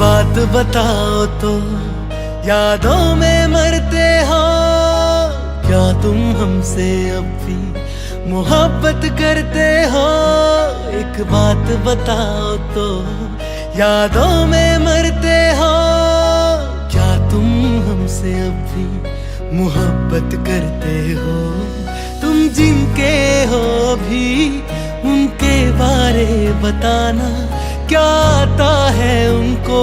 बात बताओ तो यादों में मरते हो, क्या तुम हमसे अब भी मोहब्बत करते हो? एक बात बताओ तो यादों में मरते हो, क्या तुम हमसे अब भी मोहब्बत करते हो? तुम जिनके हो भी उनके बारे बताना, क्या आता है उनको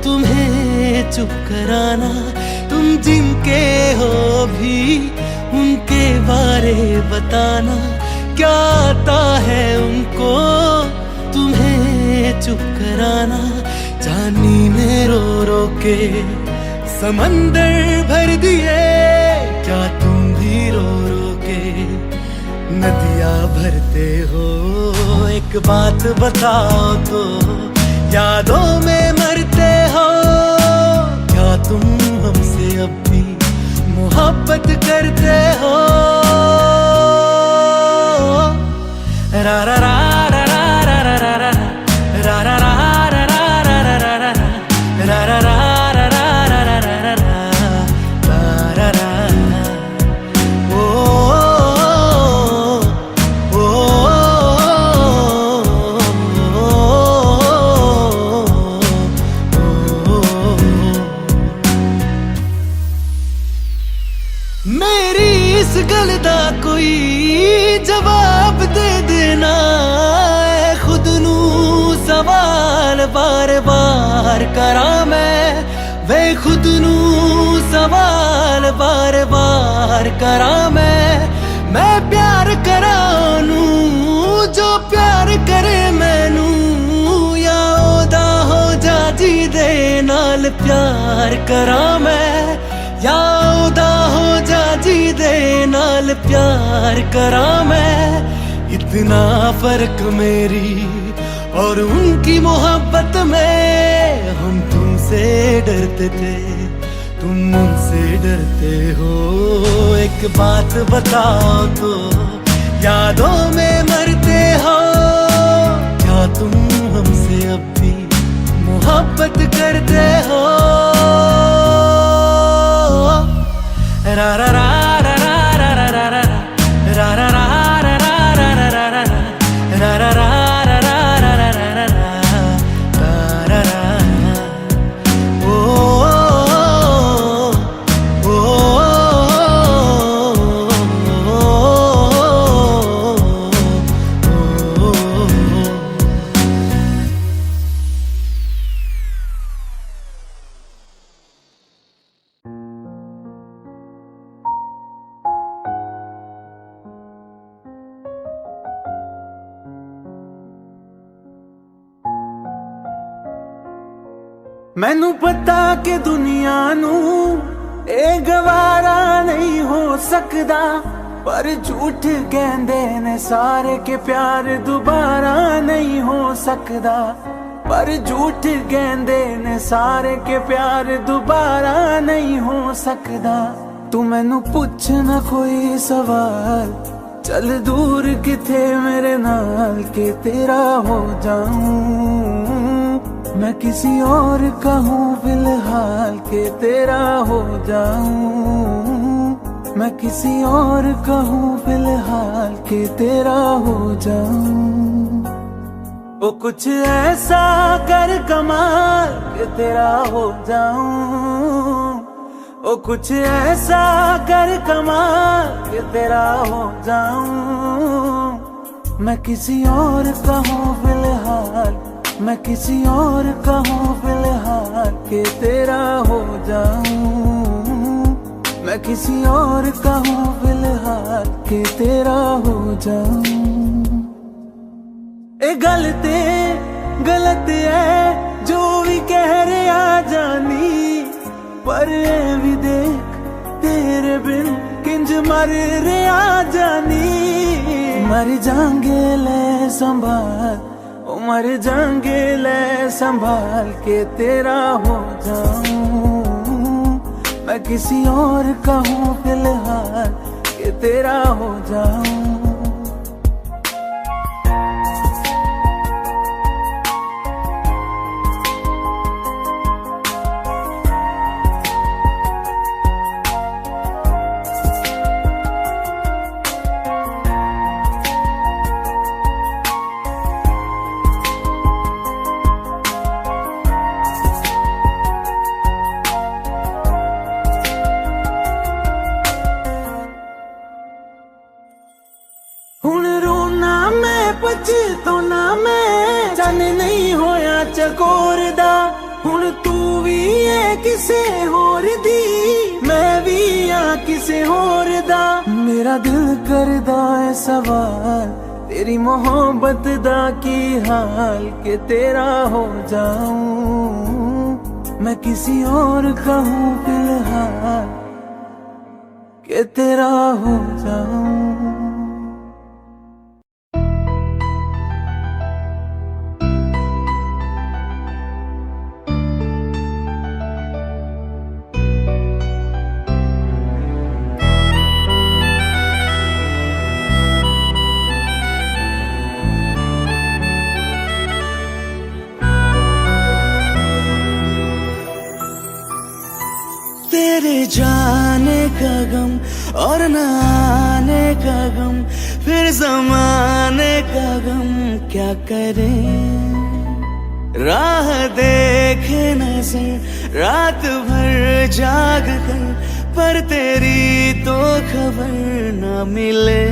तुम्हें चुप कराना? तुम जिनके हो भी उनके बारे बताना, क्या आता है उनको तुम्हें चुप कराना? जानी ने रो रो के समंदर भर दिए, क्या तुम भी रो रो के नदियाँ भरते हो? एक बात बताओ तो यादों में मरते हो, क्या तुम हमसे अब भी मोहब्बत करते हो? रा रा रा रा रा रा रा रा रा रा रा रा रा रा रा रा रा रा। मेरी इस गल दा कोई जवाब दे देना, खुद नू सवाल बार बार करा मैं, वे खुद नू सवाल बार बार करा मैं प्यार करा नू जो प्यार करे मैनू, या ओदा हो जा जी दे नाल प्यार करा मैं, या ओदा हो जा जी दे नाल प्यार करा मैं। इतना फर्क मेरी और उनकी मोहब्बत में, हम तुमसे डरते थे तुम उनसे डरते हो। एक बात बताओ तो यादों में मरते हो, क्या तुम हमसे अब भी मोहब्बत करते हो? रा रा रा रा रा रा रा रा रा रा रा रा रा रा रा रा रा रा रा। मैनू पता कि दुनिया नू ए गवारा नहीं हो सकदा, पर झूठ कहंदे ने सारे के प्यार दोबारा नहीं हो सकदा, पर झूठ कहंदे ने सारे के प्यार दोबारा नहीं हो सकदा। तू मैनू पुछ ना कोई सवाल, चल दूर किथे मेरे नाल के तेरा हो जाऊं, मैं किसी और का हूँ फिलहाल के तेरा हो जाऊं, मैं किसी और का हूँ फिलहाल के तेरा हो जाऊं। ओ कुछ ऐसा कर कमाल के तेरा हो जाऊं, ओ कुछ ऐसा कर कमाल के तेरा हो जाऊं, मैं किसी और का हूँ फिलहाल, मैं किसी और का हूँ फिलहाल के तेरा हो जाऊं, मैं किसी और का हूँ फिलहाल के तेरा हो जाऊं। ए गलत है जो भी कह रहे आ जानी, पर ए भी देख तेरे बिन किंज मर रहे आ जानी। मर जाएंगे ले संभाल, मर जाएंगे ले संभाल के तेरा हो जाऊं, मैं किसी और का हूँ फिलहाल के तेरा हो जाऊं। बचे तो ना मैं जाने नहीं होया चकोर दा हुण तू भी है किसे होर दी मैं भी आ किसे होर दा मेरा दिल करदा है सवाल तेरी मोहब्बत दा की हाल के तेरा हो जाऊं मैं किसी और का हूँ फिलहाल के तेरा हो जाऊं। तेरे जाने का गम और न आने का गम फिर जमाने का गम क्या करें राह देखे नजर रात भर जाग कर पर तेरी तो खबर न मिले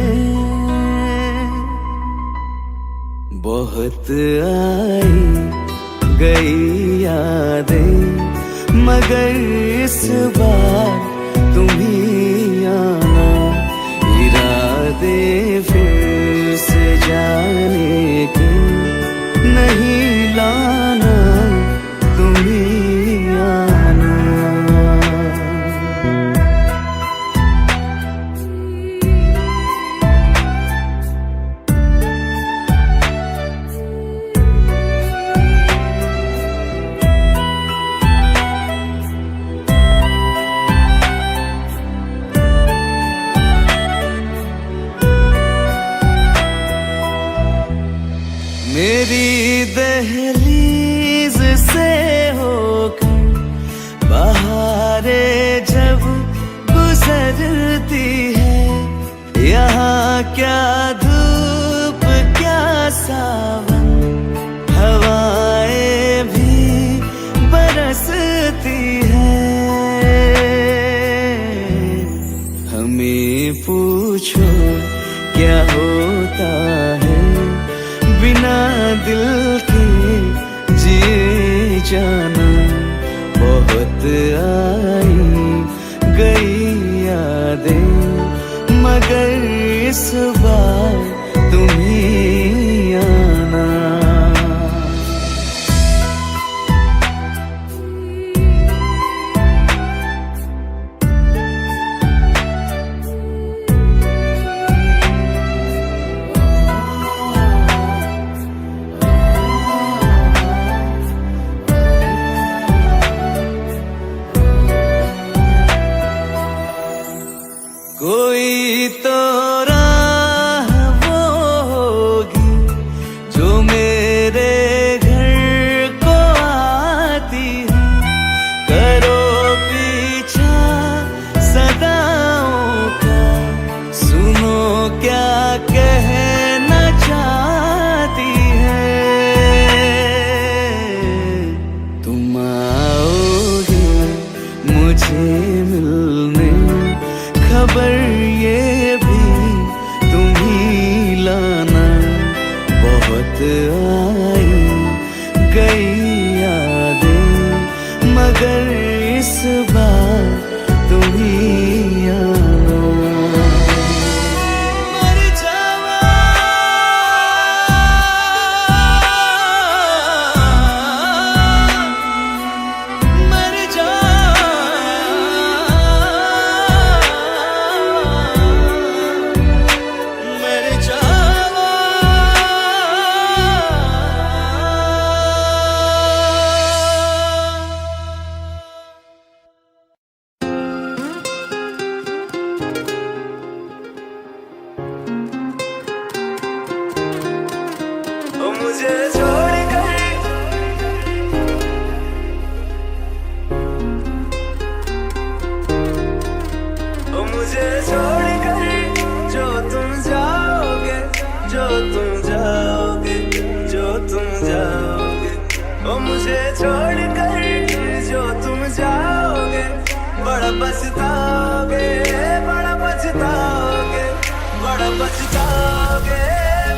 बहुत आई गई यादें मगर इस बार तुम ही आना इरादे फिर से जाने के नहीं लाना तुम ही आना। मेरी दहलीज से होकर बहारें जब गुजरती है यहाँ क्या धूप क्या सावन हवाएं भी बरसती है हमें पूछो क्या होता है बिना दिल के जिए जाना बहुत आई गई यादें मगर इस बार तुम ही आना। कोई तो राह वो होगी जो मेरे घर को आती है करो पीछा सदाओं का सुनो क्या कहना चाहती है तुम आओगे मुझे मिलने खबर ये भी तुम ही लाना बहुत आई गई यादें मगर इस बार तुम ही आना। मर जावा मर जा मुझे छोड़कर मुझे छोड़कर जो तुम जाओगे जो तुम जाओगे जो तुम जाओगे मुझे छोड़कर जो तुम जाओगे बड़ा पछताओगे बड़ा पछताओगे बड़ा पछताओगे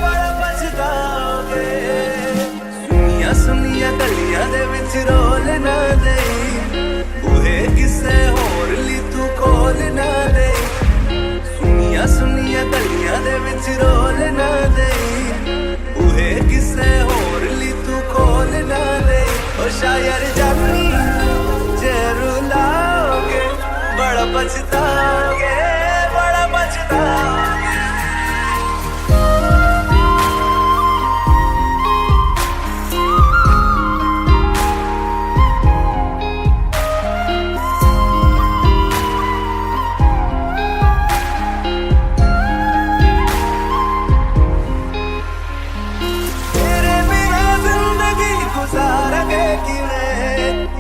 बड़ा पछताओगे विच रोल ना देई बूहे किसे होर ली तू खोल ना देई सुनिया सुनिया गलियां दे विच रोल ना देई बूहे किसे होर ली तू खोल ना देई ओ शायर जानी जे रुलाओगे बड़ा पछताओगे बड़ा पछताओगे।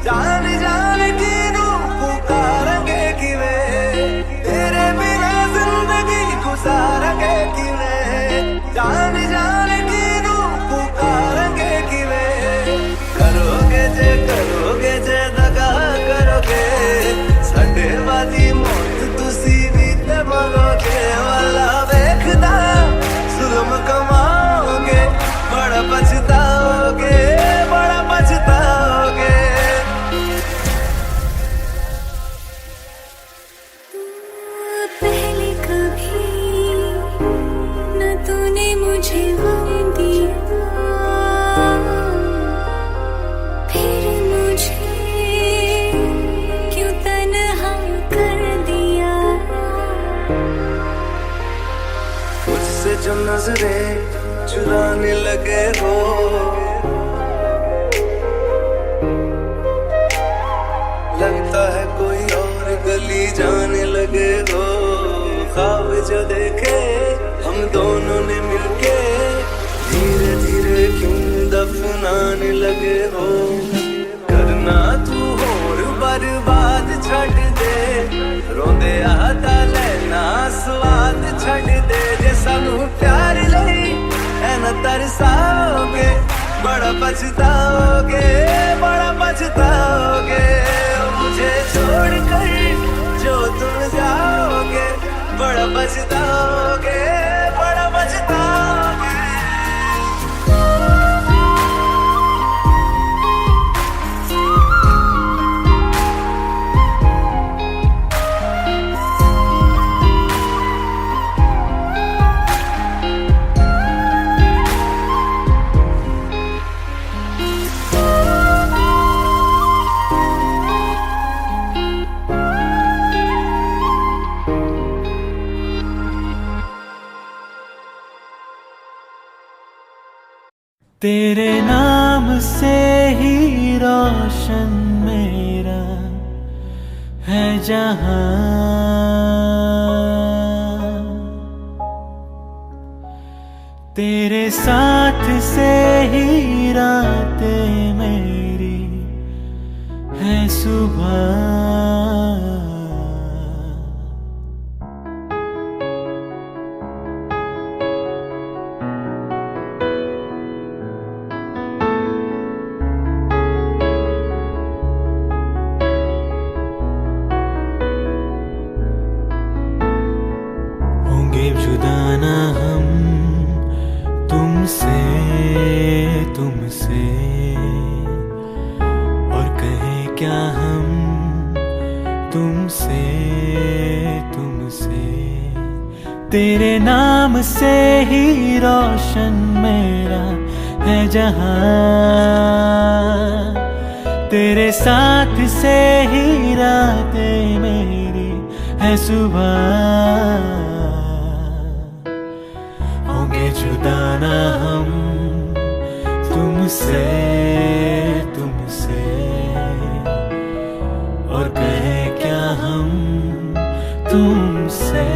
जान जान की नू पुकारेंगे किवें तेरे बिना जिंदगी गुजारेंगे किवें जान जान की नू पुकारेंगे किवें करोगे जे दगा करोगे साडे वाली मौत तुसी भी ते मरोगे वाला वेखदा जुल्म कमाओगे बड़ा पछताओगे बड़ा पछताओगे। पहले कभी न तूने मुझे गम दिया फिर मुझे क्यों तन्हा कर दिया मुझसे जो नजरें चुराने लगे हो लगता है कोई और गली जाने लगे हो ख्वाब जो देखे हम दोनों ने मिलके धीरे धीरे क्यों दफनाने लगे हो करना तू होर बर्बाद छड़ दे रोंदे आता लेना स्वाद छड़ दे जे सानू प्यार लई ऐना तरसाओगे बड़ा पछताओगे बड़ा पछताओगे मुझे छोड़ कर जो तुम जाओगे बड़ा पछताओगे बड़ा पछताओगे। तेरे नाम से ही रोशन मेरा है जहां तेरे साथ से ही रातें मेरी है सुबह जुदा ना हम तुमसे और कहें क्या हम तुमसे तेरे नाम से ही रोशन मेरा है जहां तेरे साथ से ही रातें मेरी है सुबह जुदा ना हम तुमसे और कहे क्या हम तुमसे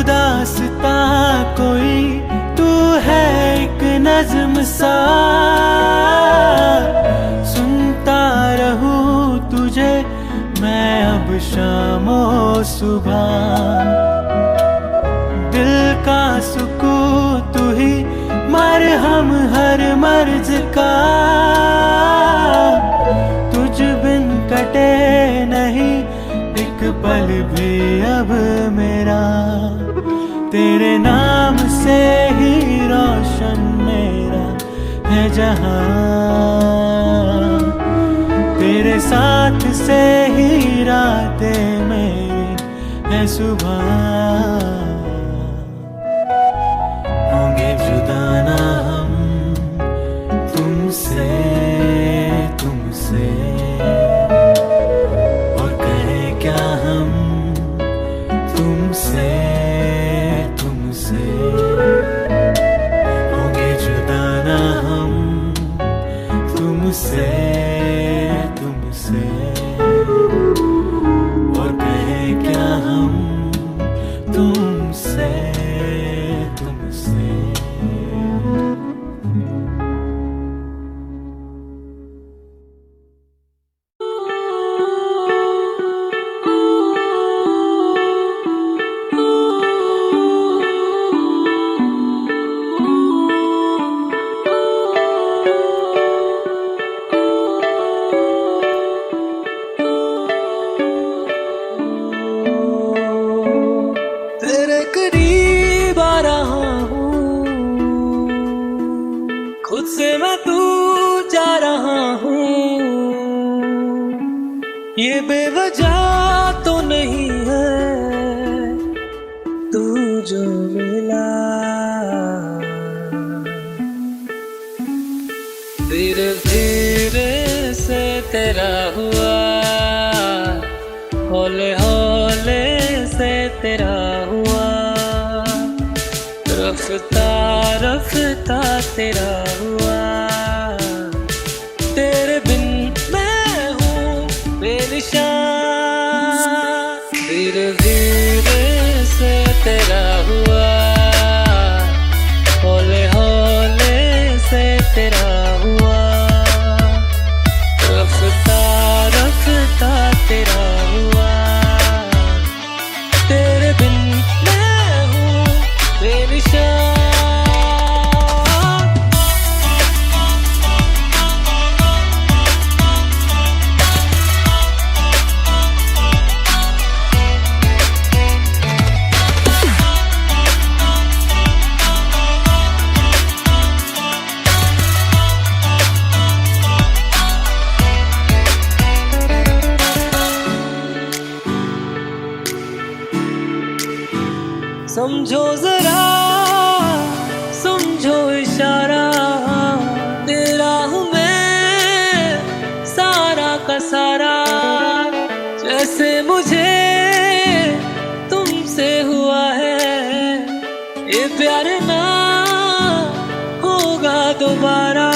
दास्ता कोई तू है एक नज़्म सा सुनता रहूं तुझे मैं अब शामो सुबह दिल का सुकून तू ही प्यार हम हर मर्ज का तुझ बिन कटे नहीं एक पल भी अब मेरा। तेरे नाम से ही रोशन मेरा है जहां, तेरे साथ से ही रातें मेरी है सुबह। होंगे जुदा ना हम तुमसे, तुमसे, और कहें क्या हम तुमसे, तुमसे। होंगे जुदा ना हम तुमसे, तुमसे, और कहें क्या हम तुमसे, तुमसे। तेरे करीब आ रहा हूँ, खुद से मैं तू जा रहा हूँ। ये बेवजह तो नहीं है तू जो मिला, धीरे धीरे से तेरा हुआ, हौले हौले से तेरा हुआ, रफ्ता रफ्ता तेरा हुआ। तेरे बिन मैं हूँ बेनिशान, धीरे धीरे से तेरा हुआ, हौले हौले से तेरा हुआ, रफ्ता रफ्ता तेरा हुआ। तेरे बिन मैं हूँ बेनिशान। समझो जरा, समझो इशारा, तेरा हूँ मैं सारा का सारा। जैसे मुझे तुमसे हुआ है ये प्यार ना होगा दोबारा।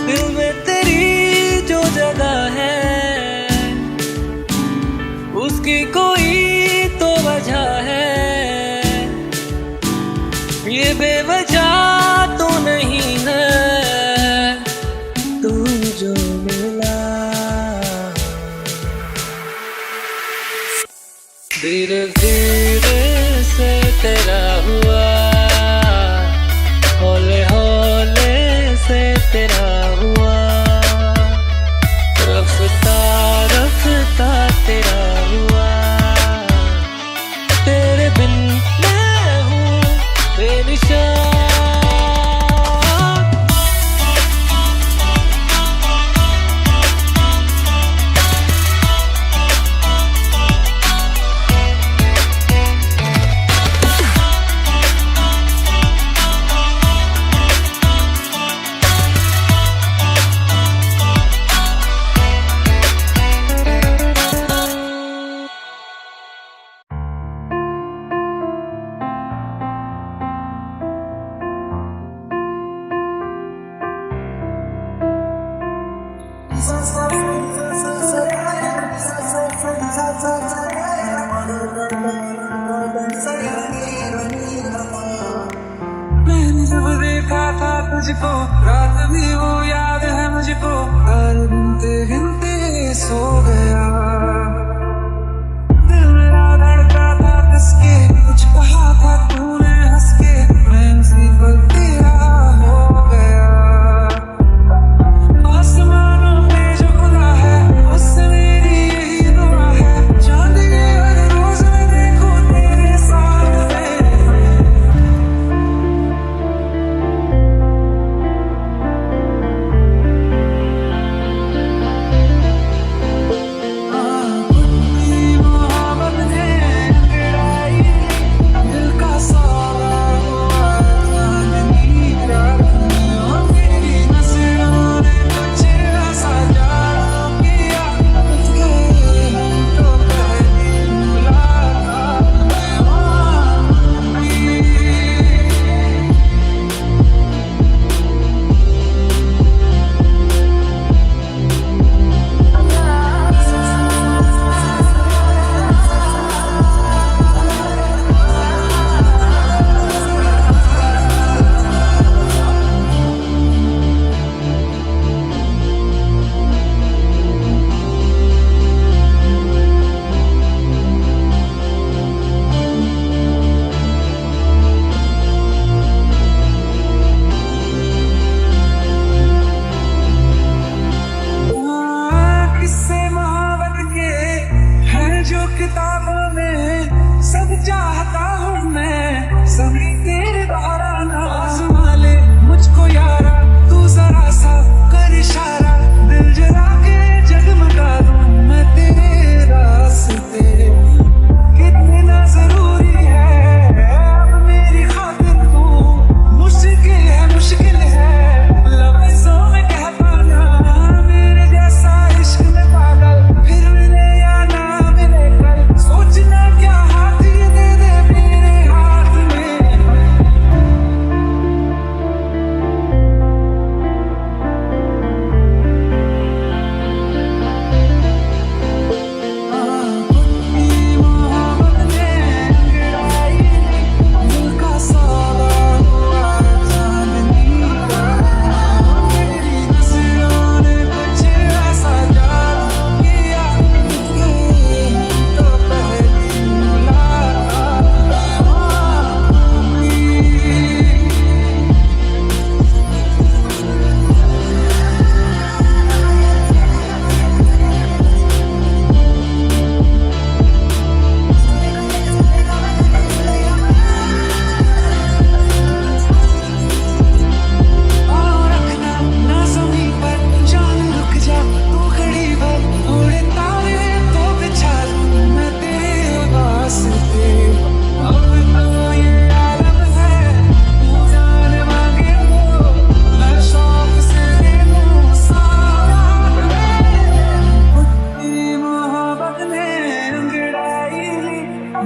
दिल में तेरी जो जगह है उसकी कोई तो वजह है, ये बेवजह तो नहीं है तू जो मिला। धीरे धीरे से तेरा हुआ, हौले हौले से तेरा हुआ, रफ्ता रफ्ता तेरा हुआ। तेरे बिन मैं हूँ बेनिशान। मैंने जब देखा था तुझको, रात भी वो याद है मुझको, हर गिनते गिनते सो गया। दिल मेरा धड़का था किसके, कुछ कहा था तूने हंस के, मैं उसी पर तेरा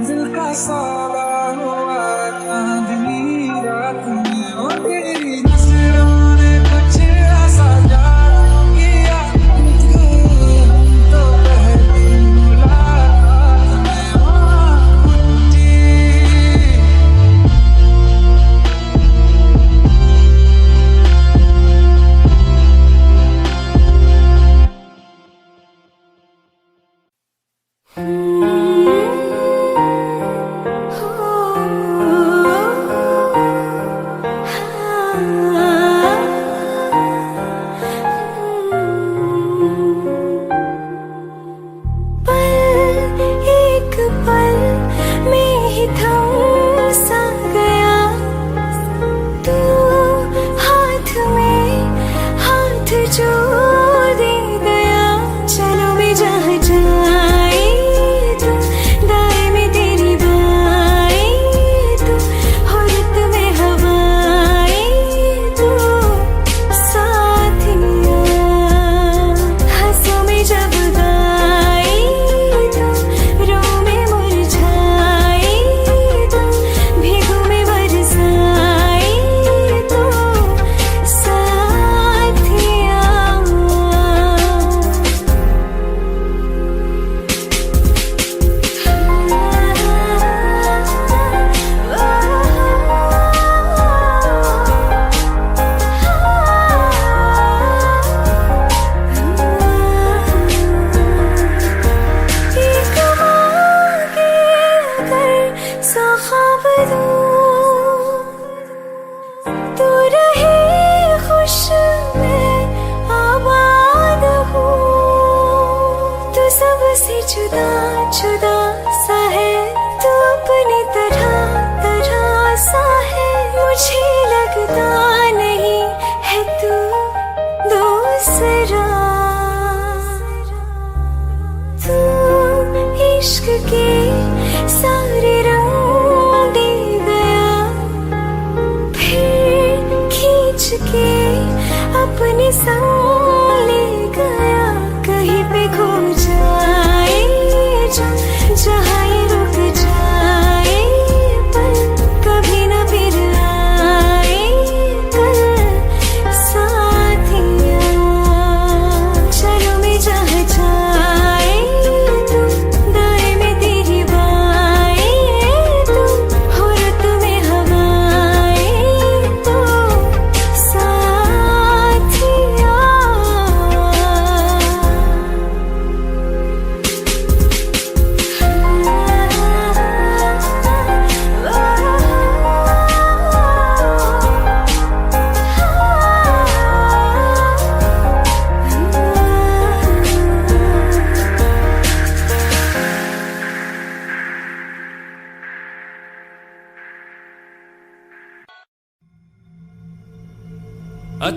दिल का सौदा हुआ चांदनी रात में, ओ तेरी नजरों ने कुछ ऐसा जादू किया, हम तो पहली मुलाकात में वहाँ कुछ एक पल में ही थम सा गया तू, हाथ में हाथ जो दे गया। चलो मैं जहाँ जाए तू, दाएं में तेरी बाएं तू, हो रुत में हवाएं तू, साथिया हंसों में जब गाए तू, रो में मुरझाए तू, भीगों में बरसाए तू, साथिया। एक मांगे अगर सौ ख्वाब दूं, तू रहे खुश मैं आबाद हूँ। तू सबसे जुदा जुदा सा है, तू अपनी तरह तरह सा है। मुझे लगता नहीं है तू दूसरा, तू इश्क के सारे रंग दे गया, फिर खींच के अपने संग ले गया। कहीं पे खो जाए जो, जहाँ ये रुक जाए पर कभी न फिर आए कल, साथिया। चलो मैं जहाँ जाए तू, दाएं में तेरी बाएं तू, हो रुत में हवाएं तू, साथिया।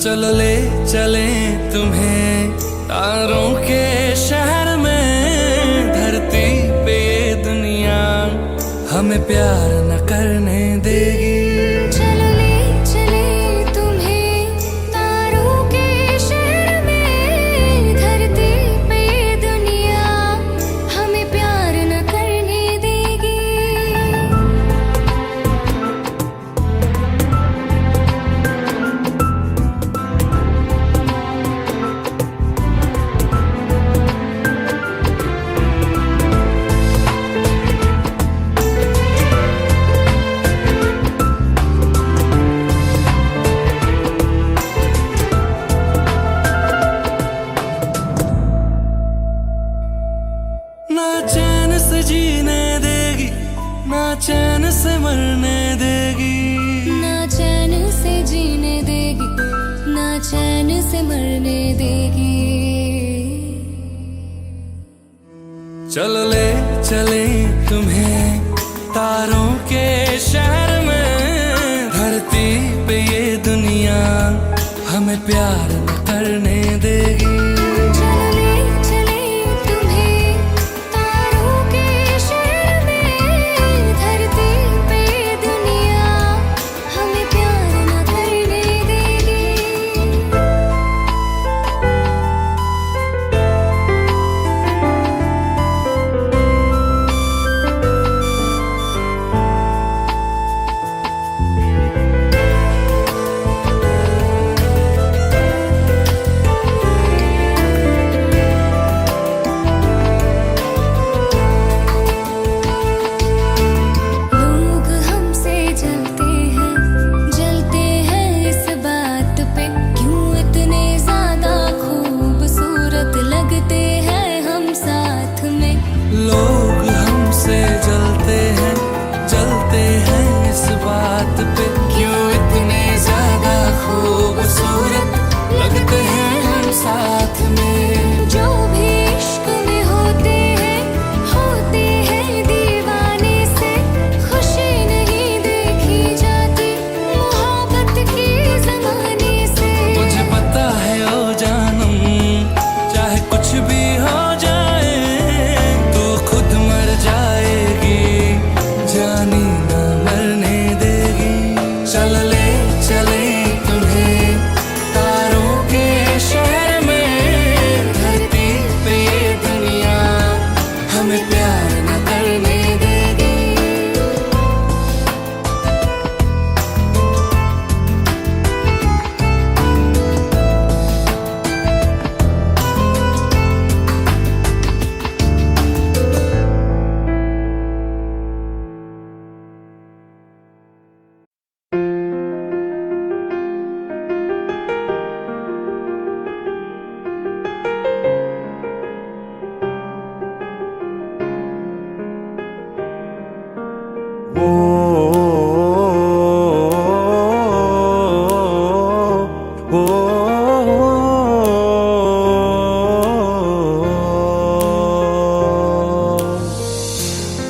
चलो ले चले तुम्हें तारों के शहर में, धरती पे ये दुनिया हमें प्यार न करने देगी। चलो ले चले तुम्हें तारों के शहर में, धरती पे ये दुनिया हमें प्यार न करने देगी। ना चैन से जीने देगी, ना चैन से मरने देगी। ना चैन से जीने देगी, ना चैन से मरने देगी। चलो ले चले तुम्हें तारों के शहर में, धरती पे ये दुनिया हमें प्यार न करने देगी। चलो ले चले तुम्हें तारों के शहर में, धरती पे ये दुनिया हमें प्यार न करने देगी।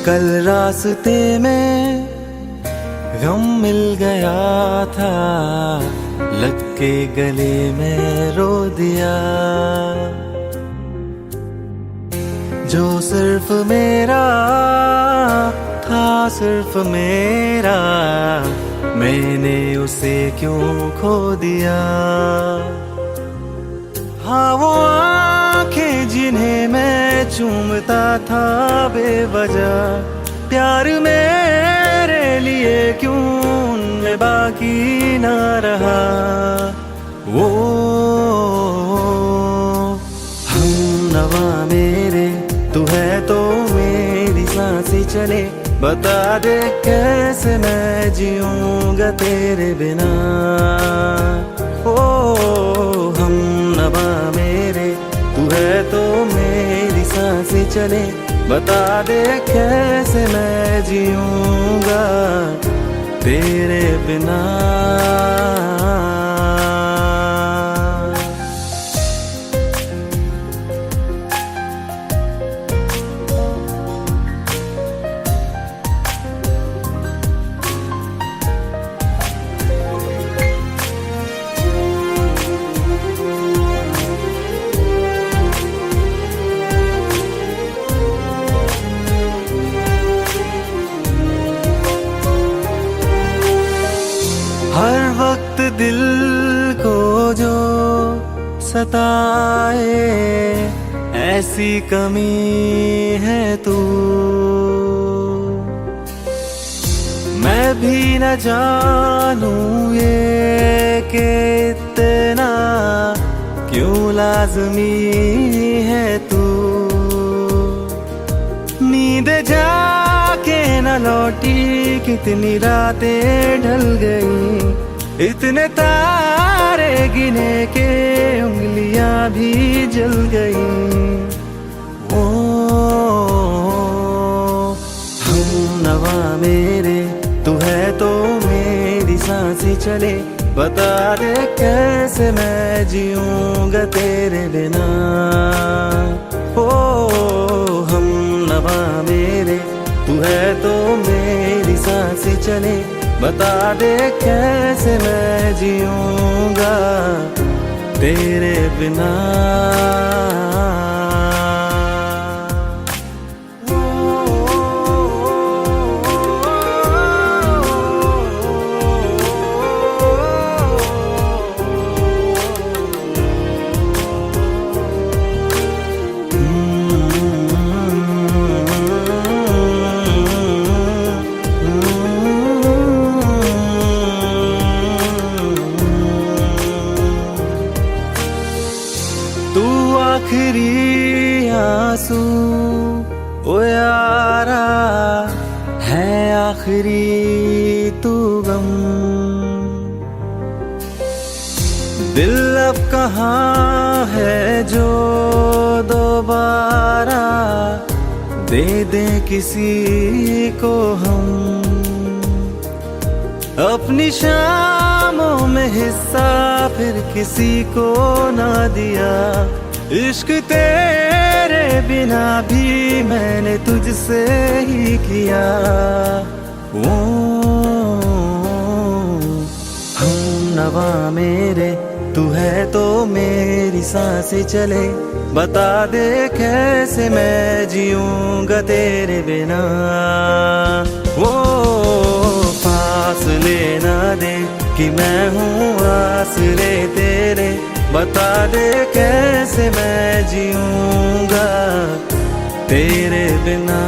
कल रास्ते में गम मिल गया था, लग के गले में रो दिया। जो सिर्फ मेरा था, सिर्फ मेरा, मैंने उसे क्यों खो दिया। हाँ वो आंखें जिन्हें मैं चूमता था बेवजह, प्यार मेरे लिए क्यों उनमें बाकी ना रहा। वो हम नवा मेरे, तू है तो मेरी सांसें चले, बता दे कैसे मैं जीऊंगा तेरे बिना। ओ हम नवा मेरे, तू है तो मेरी सांसें चले, बता दे कैसे मैं जीऊंगा तेरे बिना। हर वक्त दिल को जो सताए, ऐसी कमी है तू। मैं भी न जानूं ये कि इतना क्यों लाज़मी है तू। नींद जाके न लौटी, कितनी रातें ढल गई, इतने तारे गिने के उंगलियां भी जल गई। ओ हम नवा मेरे, तू है तो मेरी सांसें चले, बता दे कैसे मैं जीऊंगा तेरे बिना। ओ हम नवा मेरे, तू है तो मेरी सांसें चले, बता दे कैसे मैं जीऊंगा तेरे बिना। तू आखिरी आंसू ओ यारा है, आखिरी तू गम। दिल अब कहाँ है जो दोबारा दे दे किसी को हम। अपनी शामों में हिस्सा फिर किसी को ना दिया, इश्क तेरे बिना भी मैंने तुझसे ही किया। ओ हम नवा मेरे, तू है तो मेरी सांसें चले, बता दे कैसे मैं जीऊंगा तेरे बिना। वो फासले ना दे कि मैं हूँ आसरे तेरे, बता दे कैसे मैं जीऊंगा तेरे बिना।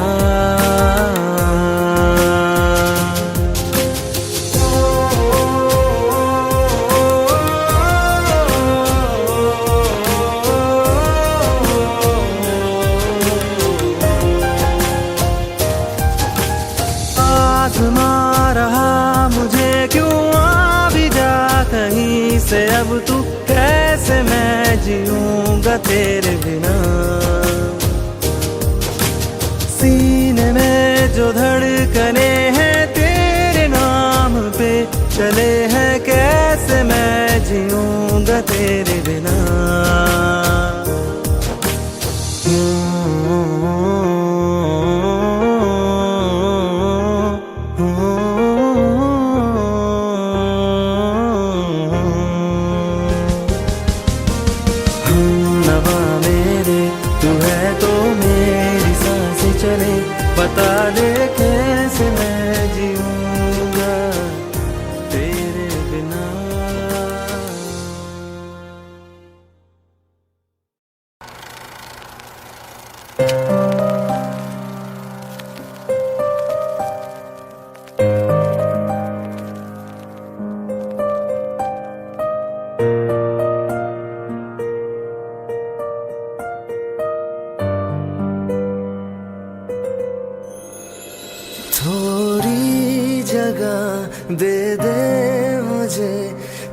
आज़मा रहा मुझे क्यों आ भी जा कहीं से, अब तू कैसे मैं जीऊंगा तेरे बिना। सीने में जो धड़कने हैं चले हैं कैसे मैं जीऊंगा तेरे बिना। नवा मेरे तू है तो मेरी सांसें चले, बता दे कैसे मैं जीऊंगा तेरे बिना। थोड़ी जगह दे दे मुझे,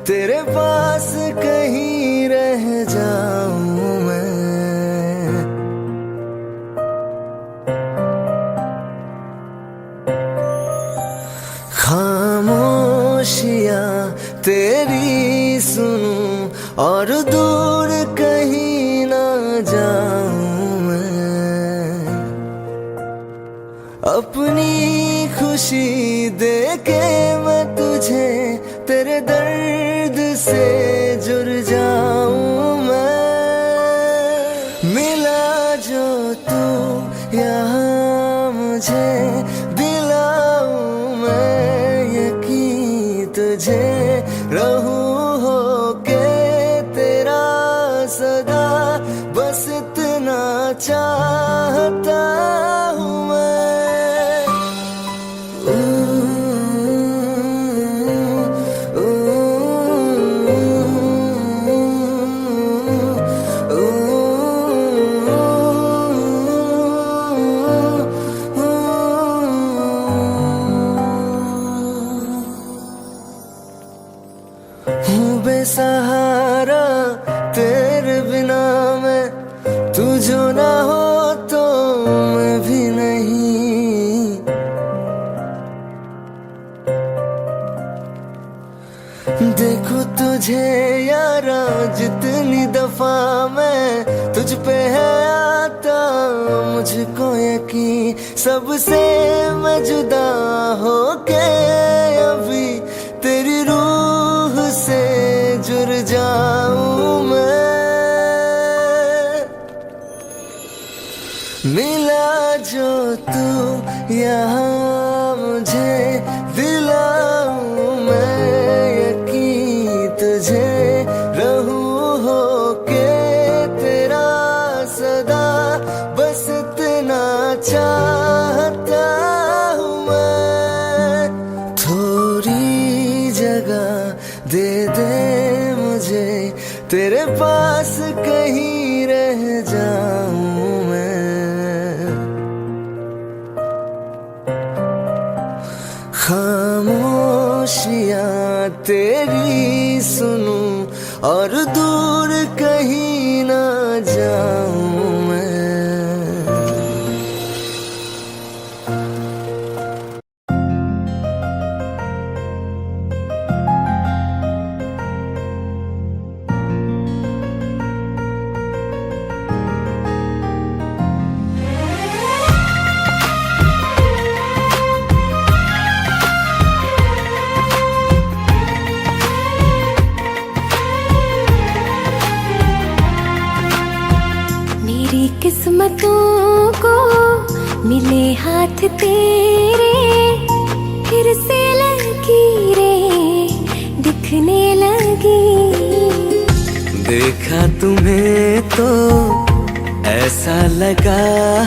तेरे पास कहीं रह जाऊं मैं। खामोशियां तेरी सुनूं और दूर कहीं ना जाऊं मैं। अपनी खुशी दे के मैं तुझे तेरे दर्द से जुड़ जाऊं मैं। मिला जो तू यहाँ मुझे, दिलाऊं मैं यकीन तुझे। रहूं होके तेरा सदा, बस इतना चाहता हूँ मैं। हूँ बेसहारा तेरे बिना मैं, तू जो ना हो तो मैं भी नहीं। देखो तुझे यारा जितनी दफा मैं तुझ पे है आता, मुझको यकीन सबसे मैं जुदा होके अभी तेरी रूह से जुड़ जाऊं मैं। मिला जो तू यहाँ मुझे, दिलाऊं मैं यकीन तुझे। रहूं होके तेरा सदा, बस इतना चाहता हूँ मैं। थोड़ी जगह दे दे मुझे, तेरे पास कहीं रह जाऊं मैं। खामोशियां तेरी सुनूं और दूर कहीं ना जाऊं मैं। किस्मतों को मिले हाथ तेरे, फिर से लकीरें दिखने लगी। देखा तुम्हें तो ऐसा लगा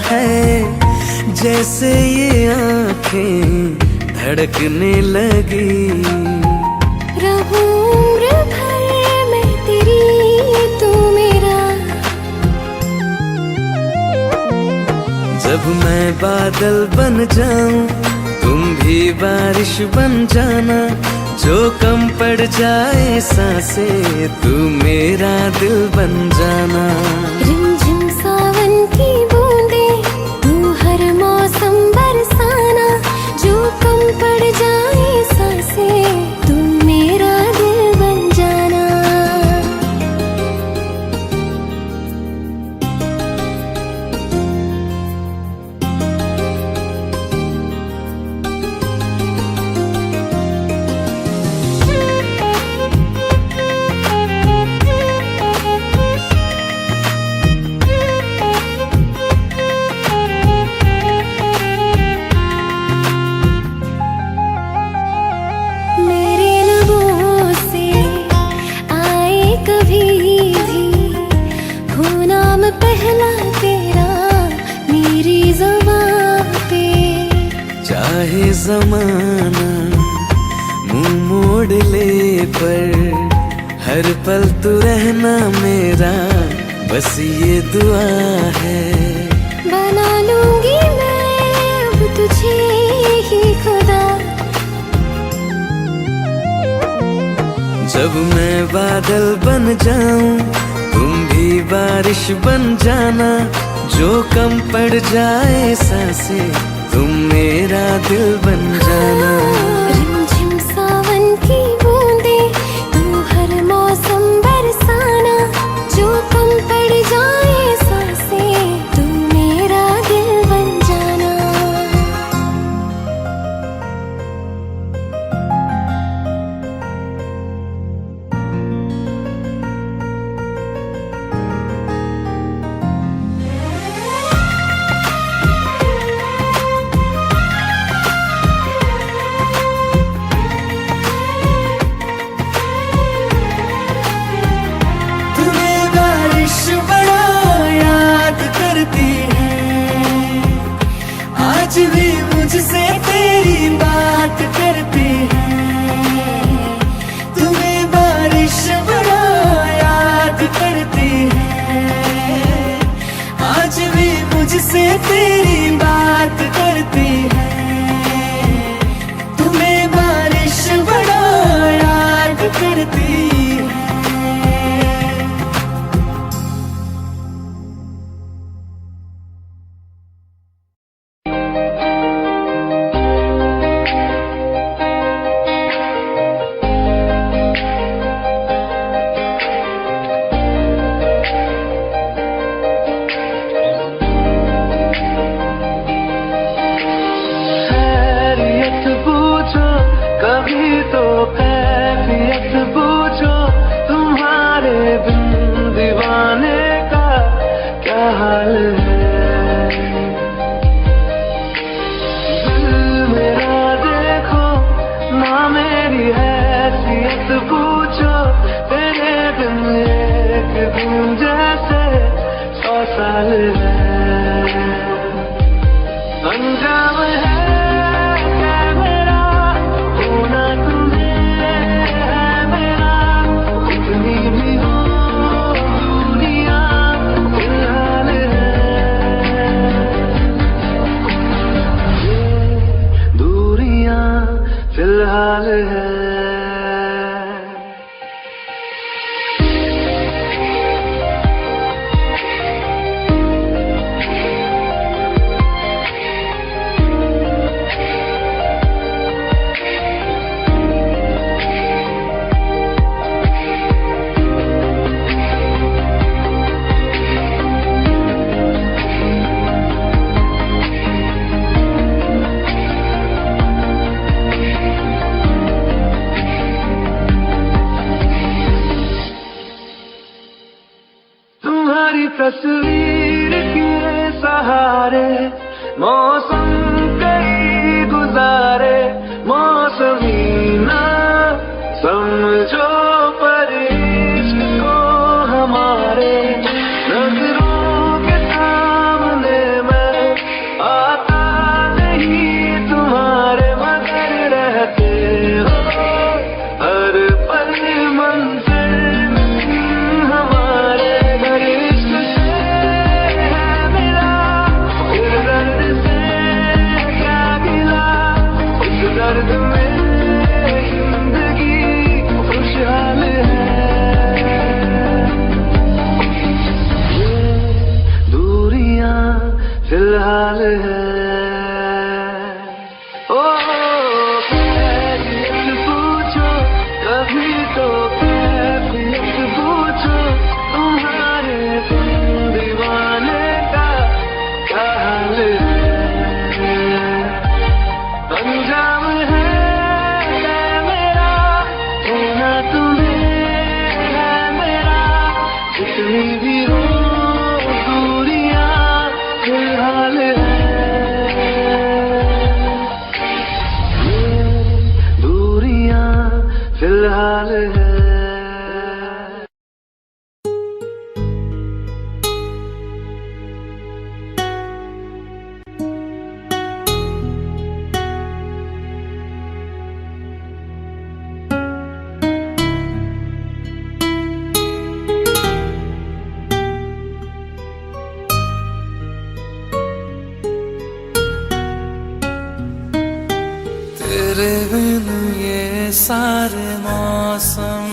है, जैसे ये आँखें धड़कने लगी। रहूं उम्र भर मैं तेरी, तू मेरा। जब मैं बादल बन जाऊं, तुम भी बारिश बन जाना। जो कम पड़ जाए सांसें, तू मेरा दिल बन जाना। रिमझिम सावन की बूंदे, तू हर मौसम बरसाना। जो कम पड़ जाए सांसें, तू चाहे जमाना मुंह मोड़ ले, पर हर पल तू रहना मेरा, बस ये दुआ है। बना लूंगी मैं अब तुझे ही खुदा। जब मैं बादल बन जाऊं तुम भी बारिश बन जाना, जो कम पड़ जाए सांसें तुम मेरा दिल बन जाना। रिमझिम सावन की बूंदे तू हर मौसम बरसाना, जो कम पड़ जाए सांसें तू मेरा दिल बन जाना। तुम्हें बारिश बड़ा याद करती है, आज भी मुझसे तेरी बात करती है। तुम्हें बारिश बड़ा याद करती है, आज भी मुझसे तेरी बात करती है। तुम्हें बारिश बड़ा याद करती है। खैरियत पूछो कभी तो कैफियत पूछो, तुम्हारे बिन दीवाने का क्या हाल है। दिल मेरा देखो ना मेरी हैसियत पूछो, तेरे बिन एक दिन जैसे 100 साल है। अंजाम है क्या मेरा होना तुम्हें है मेरा, कितनी भी हो दुनिया फिलहाल है। ये दूरियां फिलहाल है। तुम्हारी तस्वीर के सहारे मौसम कई गुजारे, मौसमी ना समझो पर इश्क को हमारे, नजरों के सामने मैं आता नहीं तुम्हारे, मगर रहते हो हर पल मंजिल हमारे। घर इश्क से है मिला, फिर दर्द से क्या गिला, उस दर्द में जिंदगी खुशहाल है। ये दूरियां फिलहाल है। ओ कैफियत पूछो कभी तो कैफियत पूछो, तुम्हारे बिन दीवाने का क्या हाल है। अंजाम है क्या मेरा होना तुम्हें है मेरा, जितनी भी हो दूरियां फिलहाल है। ये दूरियां फिलहाल है। तेरे बिन ये सारे मौसम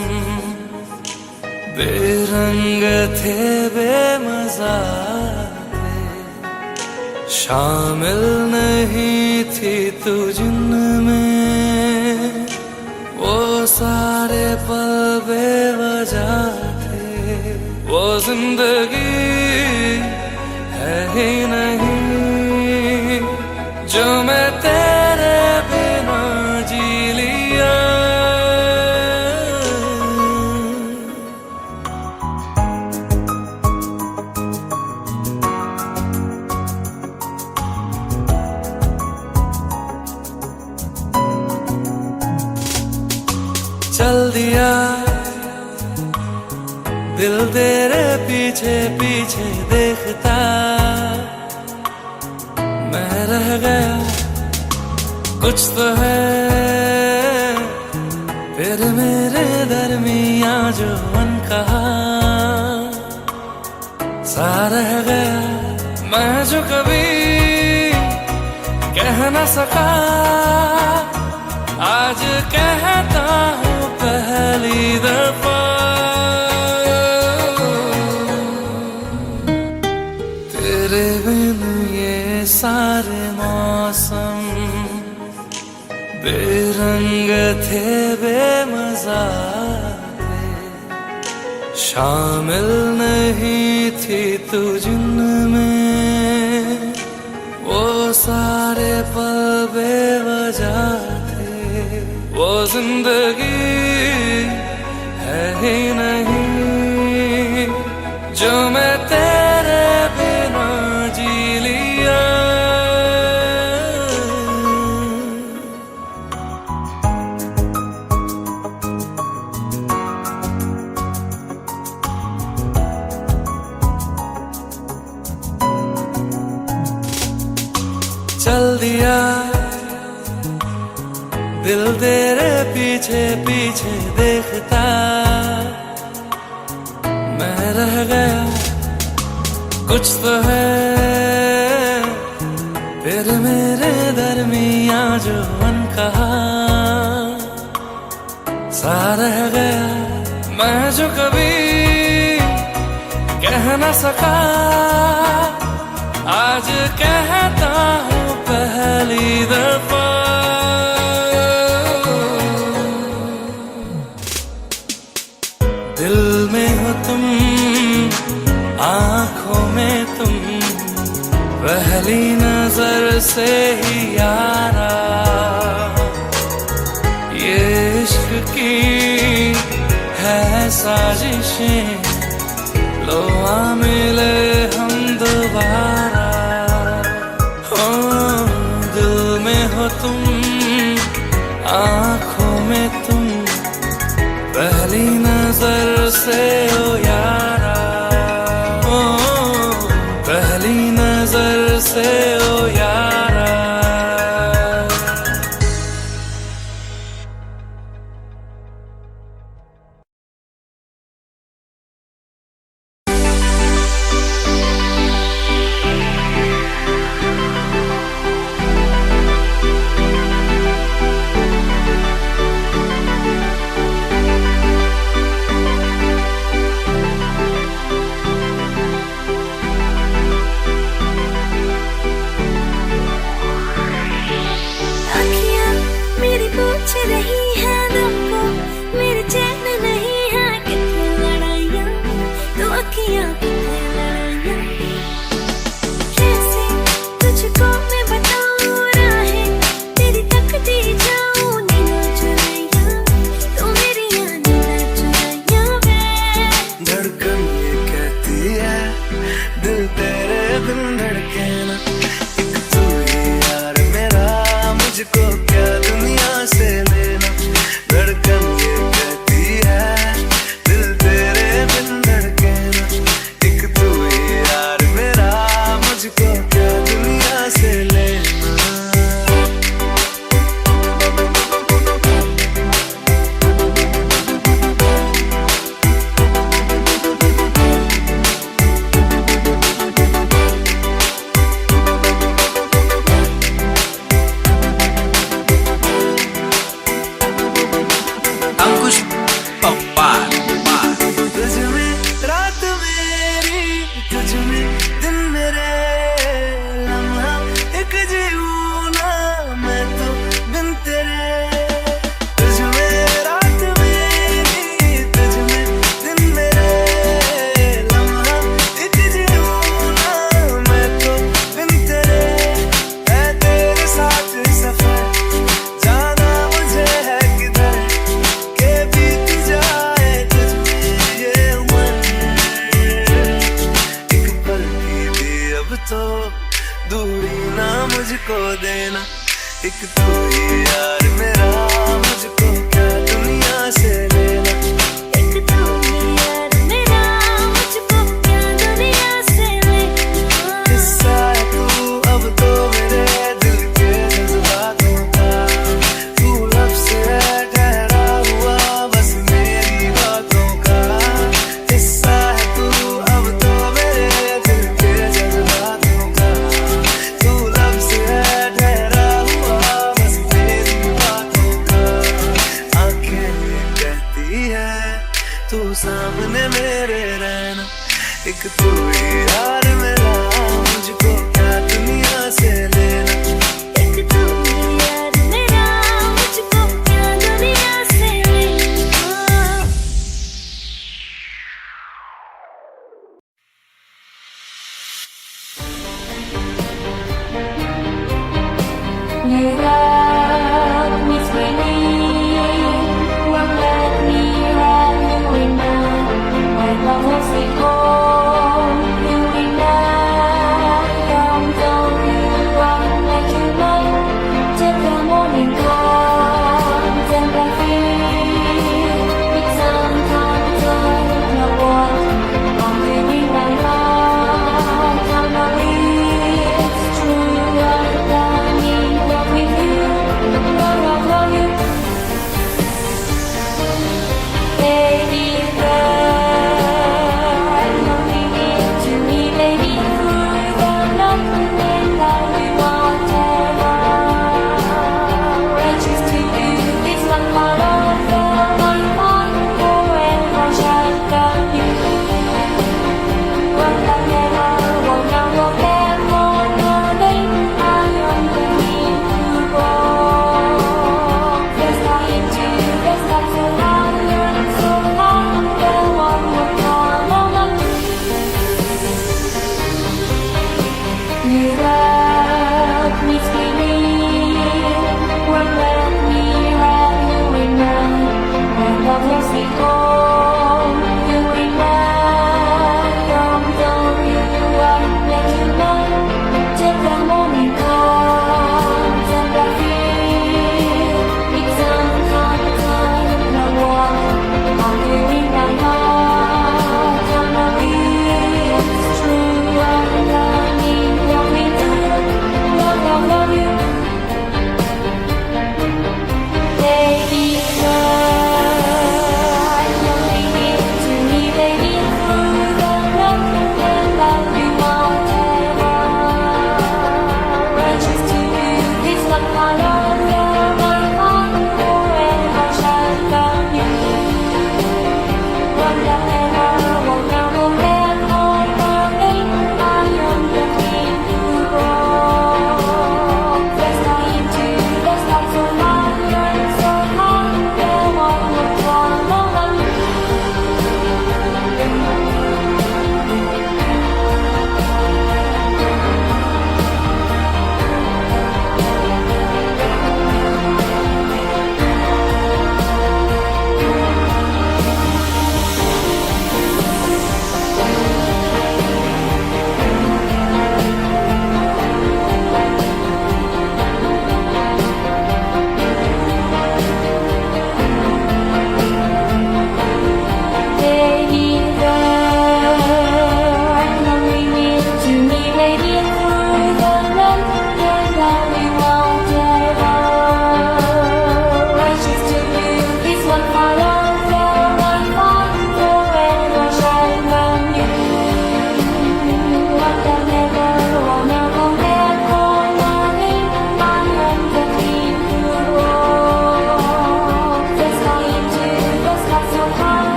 बेरंग थे, बेमजा थे, शामिल नहीं थी तू जिनमें, वो सारे पल बेवजह थे। वो जिंदगी है ही नहीं जो मैं तेरे बिना जी लिया। चल दिया दिल तेरे पीछे पीछे देखता, मैं रह गया कुछ तो है फिर मेरे दरमिया जो अनकहा सा रह गया। मैं जो कभी कह न सका आज कहता हूँ पहली दफा। तेरे बिन ये सारे मौसम बेरंग थे, बेमजा थे, शामिल नहीं थी तू जिनमें, वो सारे पल बेवजह थे। वो जिंदगी है ही नहीं जो मैं तेरे बिना जी लिया। चल दिया दिल तेरे पीछे पीछे देखता, मैं रह गया कुछ तो है फिर मेरे दरमिया जो अनकहा सा रह गया। मैं जो कभी कह न सका आज कहता हूँ पहली दफा। दिल में हो तुम, आंखों में तुम, पहली नजर से ही यारा, ये इश्क की है साजिशें, लो आ मिले हम दोबारा। हो दिल में हो तुम, आंखों में तुम, पहली नजर से ओ यारा, ओ पहली नजर से ओ यारा। रही है दिल को मेरे चैन नहीं है, कितनी लड़ाइयाँ तो अखियाँ कितनी लड़ाइयाँ। कैसे तुझको मैं बताऊँ राहें तेरी तकती जाऊँ, नीना चुराइयाँ तो मेरी नीना चुराइयाँ वे। धड़कन ये कहती है दिल तेरे बिन धड़के ना, एक तू ही यार मेरा, मुझको क्या दुनिया से लेना। एक तू ही यार मेरा, मुझको क्या दुनिया से लेना। एक तू ही यार मेरा, मुझको क्या दुनिया से लेना। हिस्सा है तू अब तो मेरे दिल के जज्बातों का, तू लफ्ज़ है ठहरा हुआ बस मेरी बातों का। हिस्सा है तू अब तो मेरे दिल के जज्बातों का, तू लफ्ज़ है ठहरा हुआ बस मेरी बातों का। आंखें कहती है तू सामने मेरे रहना, एक तू ही यार मेरा, मुझको क्या दुनिया से लेना। एक तू ही यार मेरा, मुझको क्या दुनिया से लेना। You love me sweetly, won't let me run away now. When love was go, you will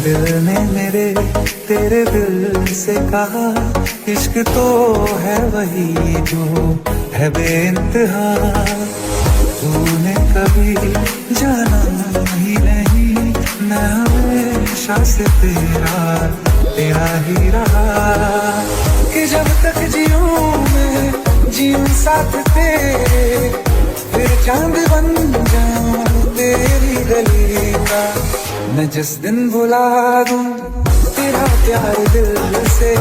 दिल ने मेरे तेरे दिल से कहा इश्क तो है वही जो है बेइंतहा। तूने कभी जाना ही नहीं, मैं हमेशा से तेरा ही रहा। कि जब तक जीऊं मैं जीऊं साथ तेरे, फिर चांद बन जाऊं तेरी गली का। मैं जिस दिन भुला दूं तेरा प्यार दिल से,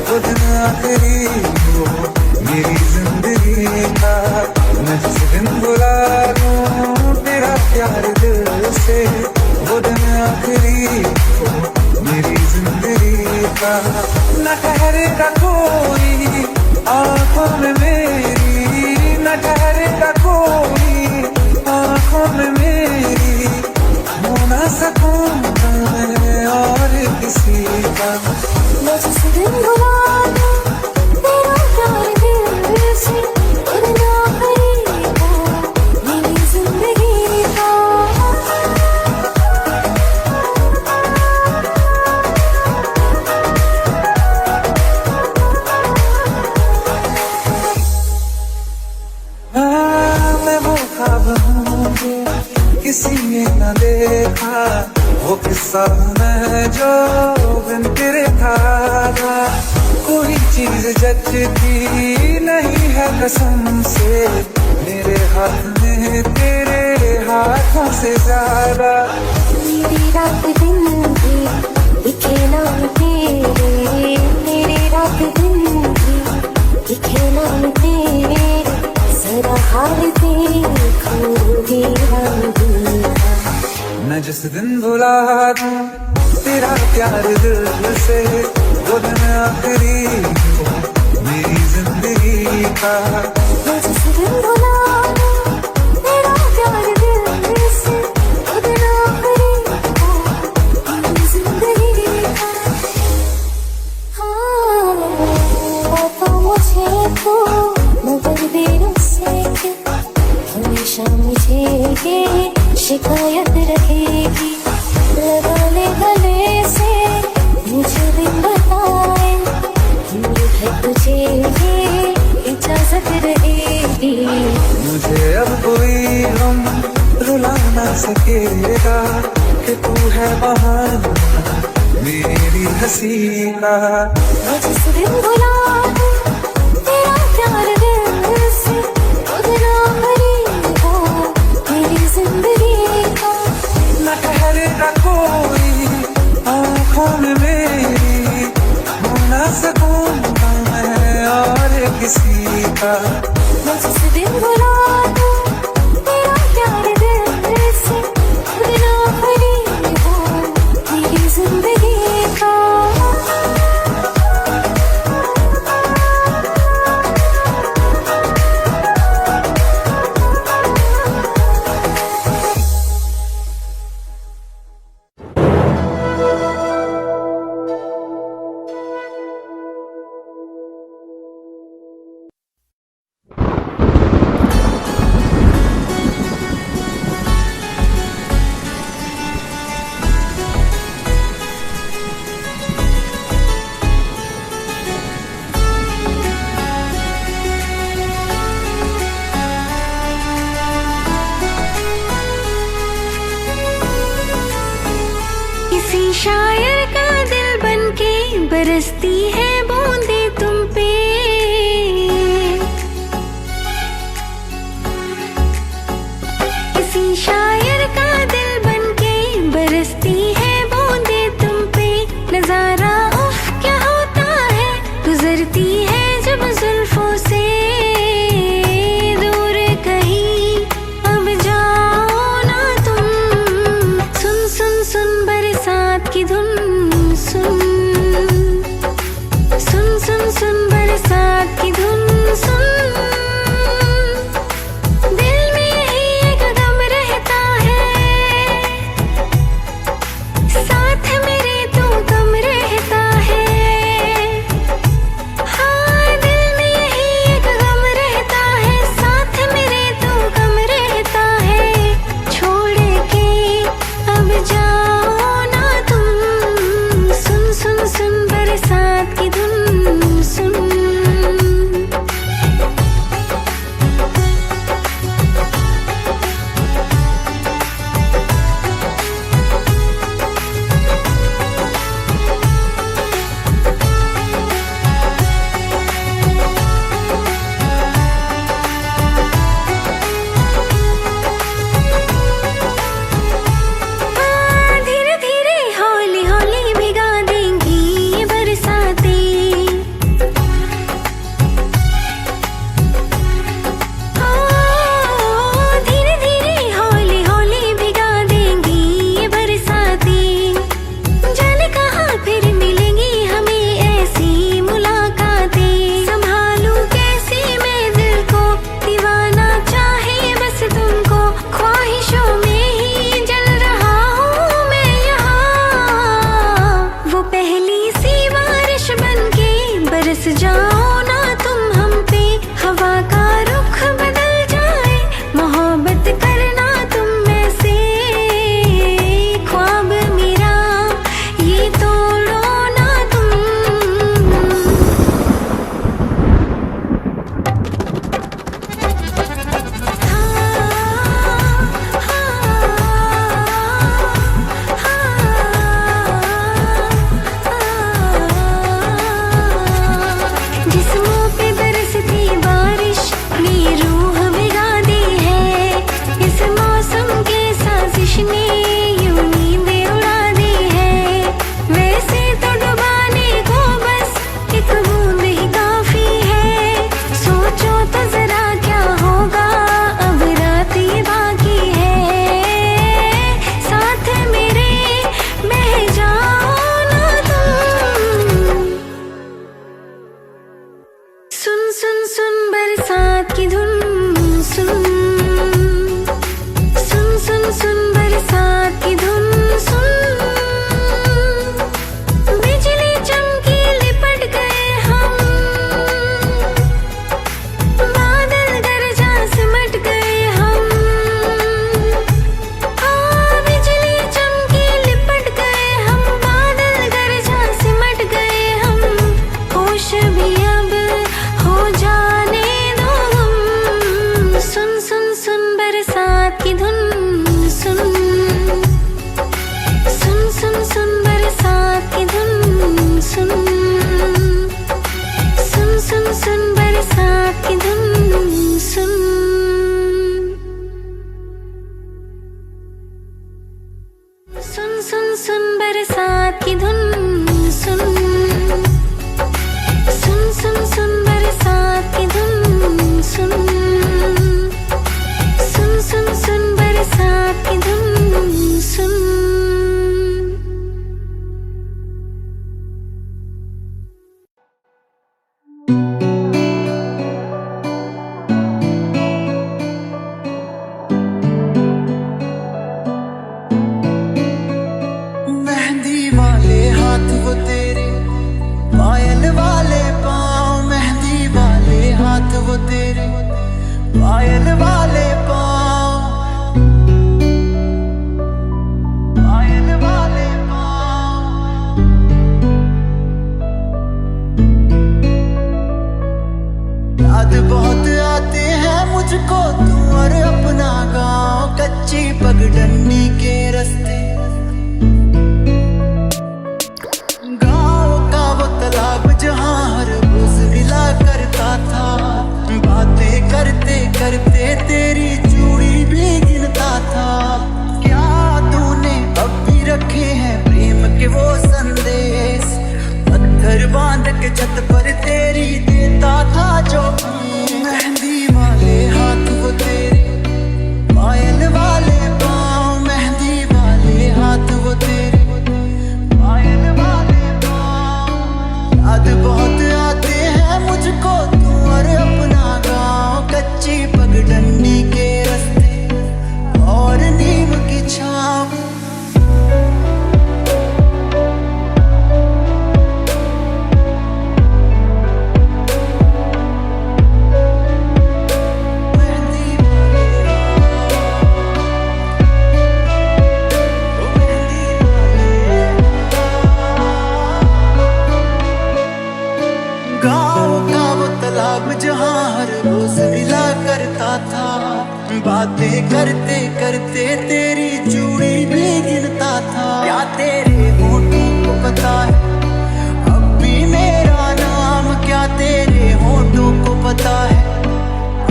वो दिन आखिरी हो मेरी जिंदगी का। मैं जिस दिन भुला दूं तेरा प्यार दिल से, वो दिन आखिरी हो मेरी जिंदगी का। न ठहरेगा कोई आंखों में मेरी, न ठहरेगा कोई आंखों में मेरी, हो ना सकूंगा मैं और किसी का। मैं जिस दिन भुला दूं तेरा प्यार दिल से, वो दिन आखिरी हो मेरी जिंदगी का। मैं वो ख्वाब हूँ जो किसी ने न देखा, वो किस्सा मैं जो बिन तेरे था। कोई चीज जचती नहीं है कसम से, मेरे हाथ में तेरे हाथों से ज्यादा। मेरी रात दिन भी दिखे नाम तेरे, मेरी रात दिन भी दिखे नाम तेरे। जरा हाल देखूंगी रंग का। मैं जिस दिन भुला दूं तेरा प्यार दिल से, वो दिन आखिरी हो मेरी जिंदगी का। मैं जिस दिन भुला दूं तेरा प्यार दिल से, वो दिन आखिरी हो मेरी जिंदगी का। हाँ, पापा मुझे तो मगर देर से हमेशा मुझे ये शिकायत रहेगी। लगा ले गले से मुझे दिन बताए, है तुझे ये इजाजत रहेगी। मुझे अब कोई गम रुला ना सकेगा, कि तू है बहाना मेरी हंसी का। मैं जिस दिन भुला दूं तेरा प्यार दिल से, वो दिन आखिरी हो मेरी जिंदगी का। न ठहरेगा कोई आंखों में मेरी, हो ना सकूंगा मैं और किसी का। मैं जिस दिन भुला दूं तेरा प्यार दिल से, वो दिन आखिरी हो मेरी जिंदगी का। जाओ ना तुम हम पे, हवा का रुख बदल जाए, मोहब्बत करना तुम में से, ख्वाब मेरा ये तोड़ो ना तुम। जिस्मों पे बरसती बारिश मेरी रूह भिगा दी है, इस मौसम के साजिश ने यूं नींदें उड़ा दी है, वैसे तो डुबाने को बस एक बूंद ही काफी है, सोचो तो जरा क्या होगा अब रात ये बाकी है, साथ मेरे बह जाओ ना तुम। सुन सुन सुन बरसात की धुन, सुन सुन सुन सुन बरसात की धुन, सुन बिजली चमकी लिपट गए हम, बादल गरजा सिमट गए हम, हाँ बिजली चमकी लिपट गए हम, बादल गरजा सिमट गए हम, होश भी अब हो जाने दो हम। सुन सुन सुन बरसात की धुन, सुन सुन सुन सुन बरसात की धुन, सुन सुन सुन सुन बरसात की धुन, सुन। सुन सुन सुन बरसात की धुन, सुन सुन सुन सुन बरसात की धुन, सुन सुन सुन सुन बरसात की धुन, सुन। मेहंदी वाले हाथ वो तेरे, पायल वाले पाँव, मेहंदी वाले हाथ वो तेरे, पायल वाले पाँव, पायल वाले पाँव। याद बहुत आते हैं मुझको तू और अपना गाँव, कच्ची पगडंडी के रास्ते, गाँव का वो तालाब जहाँ हर रोज मिला करता था, बातें करते करते तेरी चूड़ी भी गिनता था, क्या तूने अब भी रखे हैं प्रेम के वो संदेश, पत्थर बांध के छत पर तेरी देता था जो। मेहंदी वाले हाथ वो तेरे, पायल वाले पाँव, मेहंदी वाले हाथ वो तेरे, पायल वाले पाँव। याद बहुत आते हैं मुझको तू और अपना गाँव, कच्ची पगडंडी के रास्ते और नीम की छाँव। गाँव का वो तालाब जहाँ हर रोज मिला करता था, बातें करते करते तेरी चूड़ी भी गिनता था, क्या तेरे होठों को पता है अब भी मेरा नाम, क्या तेरे होठों को पता है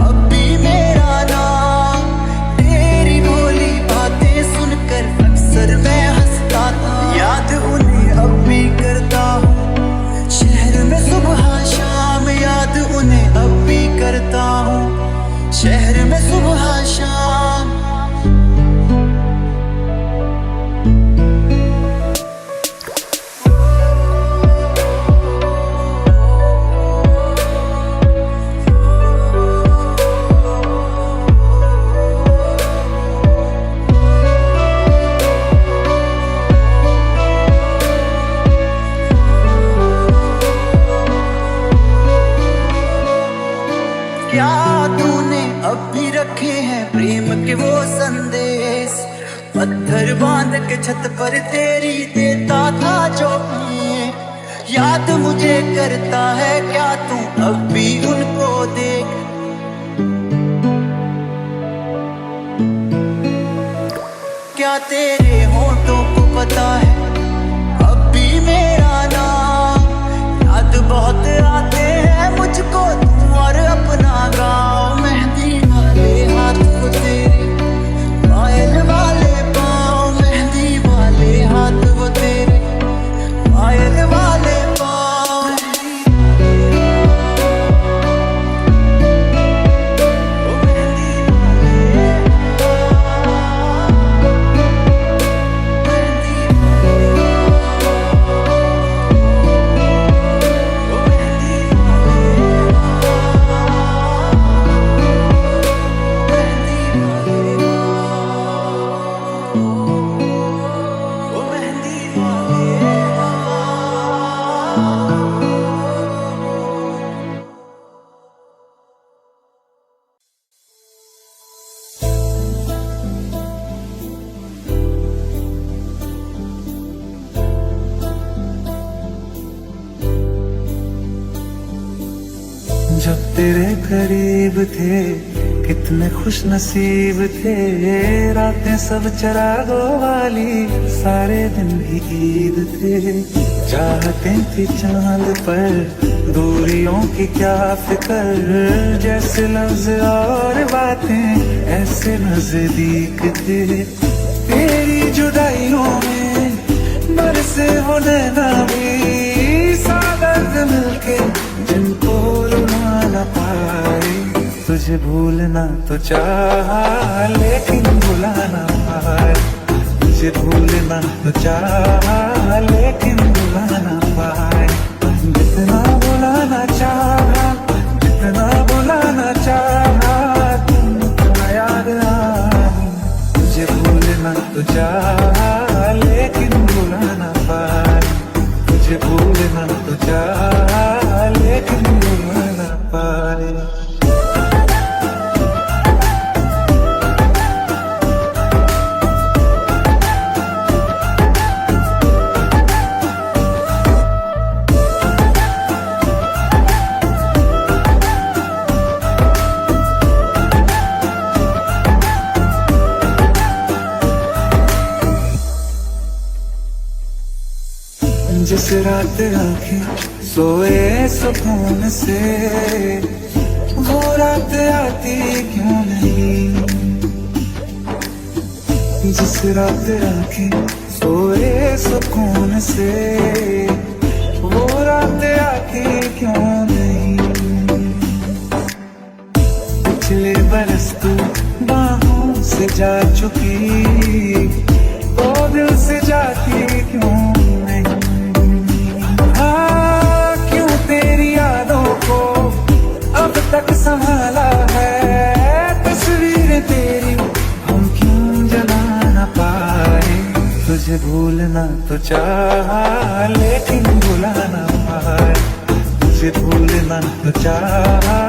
अब भी मेरा नाम, तेरी भोली बातें सुनकर अक्सर मैं हंसता था, याद उन्हें अब भी करता हूँ शहर में सुबह शाम, याद उन्हें अब भी करता हूँ शहर में सुबह शाम। के वो संदेश, पत्थर बांध के छत पर तेरी देता था जो मैं। याद मुझे करता है क्या तू अब भी उनको देख। क्या तेरे होठों को पता है अब भी मेरा नाम। याद बहुत आते हैं मुझको तू और अपना गाँव। मेहंदी वाले हाथ को तेरे, पायल वाले पाँव। मेहंदी वाले हाथ वो तेरे, पायल वाले पाँव। जब तेरे करीब थे कितने खुश नसीब थे। रातें सब चरागों वाली, सारे दिन भी ईद थे। चाहते थी चांद पर, दूरियों की क्या फिक्र। जैसे लफ्ज और बातें ऐसे नजदीक थे। तेरी जुदाइयों में बरसे वो नैना भी, सादर्द मिलके जिनको रुला न पाए। तुझे भूलना तो चाहा लेकिन भुला न पाए। तुझे भूलना तो चाहा लेकिन भुला न पाए। जितना भुलाना चाहा, जितना भुलाना चाहा, तुमको याद आई। तुझे भूलना तो चाहा लेकिन भुला न पाए। तुझे भूलना तो चाहा लेकिन भुला न पाए। जिस रात आंखें सोए सुकून से, वो रात आती क्यों नहीं। जिस रात आंखें सोए सुकून से, वो रात आती क्यों नहीं। पिछले बरस तू बाहों से जा चुकी, तो दिल से जाती क्यों नहीं। अब तक संभाला है तस्वीर तेरी, हम क्यों जला न पाए। तुझे भूलना तो चाहा लेकिन भुला न पाए। तुझे भूलना तो चाहा